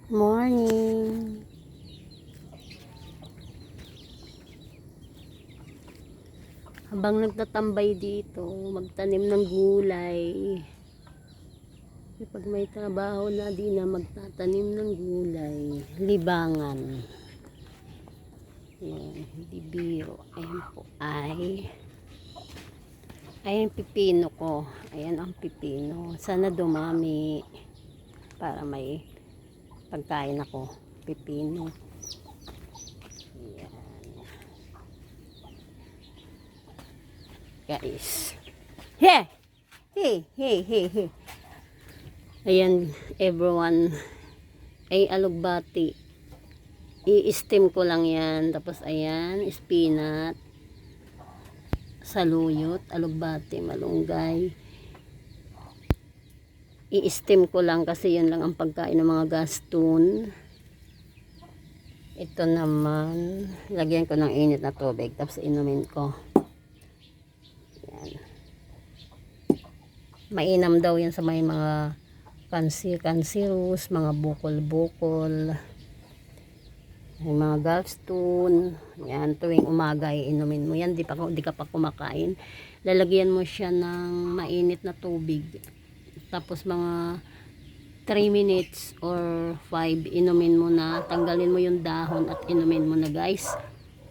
Morning. Habang nagtatambay dito, magtanim ng gulay. Pag may trabaho na, di na magtatanim ng gulay. Libangan. Yan, hindi biro. Ayan po ay ayan pipino ko. Ayan ang pipino. Sana dumami para may pagkain ako. Pipino. Guys. Hey! Hey! Hey! Hey! Hey! Ayan, everyone. Ay, alugbati. I-steam ko lang yan. Tapos, ayan, spinach. Saluyot, alugbati, malunggay. I-steam ko lang kasi yun lang ang pagkain ng mga gaston. Ito naman, lagyan ko ng init na tubig. Tapos, inumin ko. Mainam daw yan sa may mga cancerous, mga bukol-bukol, mga gallstone. Yan, tuwing umaga inumin mo yan. Di ka pa kumakain. Lalagyan mo siya ng mainit na tubig. Tapos mga 3 minutes or 5, inumin mo na. Tanggalin mo yung dahon at inumin mo na, guys.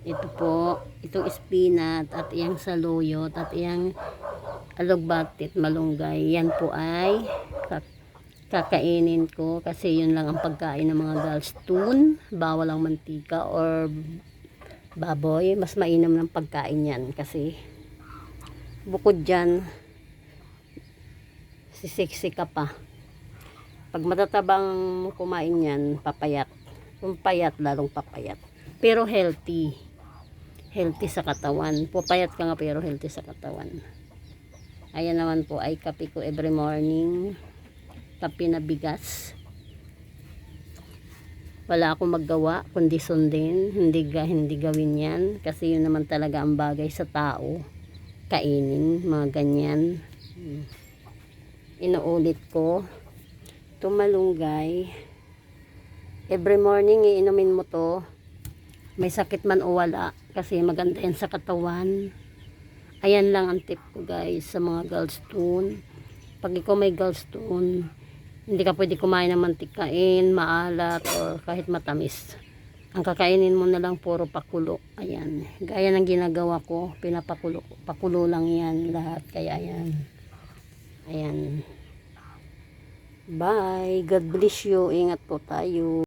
Ito po, itong spinach at iyang saluyot at iyang alugbati at malunggay. Yan po ay kakainin ko kasi yun lang ang pagkain ng mga gallstone. Bawal ang mantika or baboy. Mas mainam ng pagkain yan kasi bukod dyan sisiksi ka pa. Pag matatabang kumain yan, papayat. Kung payat, lalong papayat. Pero healthy. Healthy sa katawan. Papayat ka nga pero healthy sa katawan. Ayan naman po ay kape ko every morning. Kape na bigas. Wala akong maggawa kundi sundin. Hindi gawin yan. Kasi yun naman talaga ang bagay sa tao. Kainin. Mga ganyan. Inuulit ko. Ito malunggay. Every morning iinumin mo to. May sakit man o wala. Kasi maganda yan sa katawan. Ayan lang ang tip ko, guys, sa mga gallstone. Pag ikaw may gallstone, hindi ka pwede kumain ng mantikain, maalat, or kahit matamis. Ang kakainin mo na lang puro pakulo. Ayan. Gaya ng ginagawa ko, pinapakulo. Pakulo lang yan lahat. Kaya ayan. Ayan. Bye. God bless you. Ingat po tayo.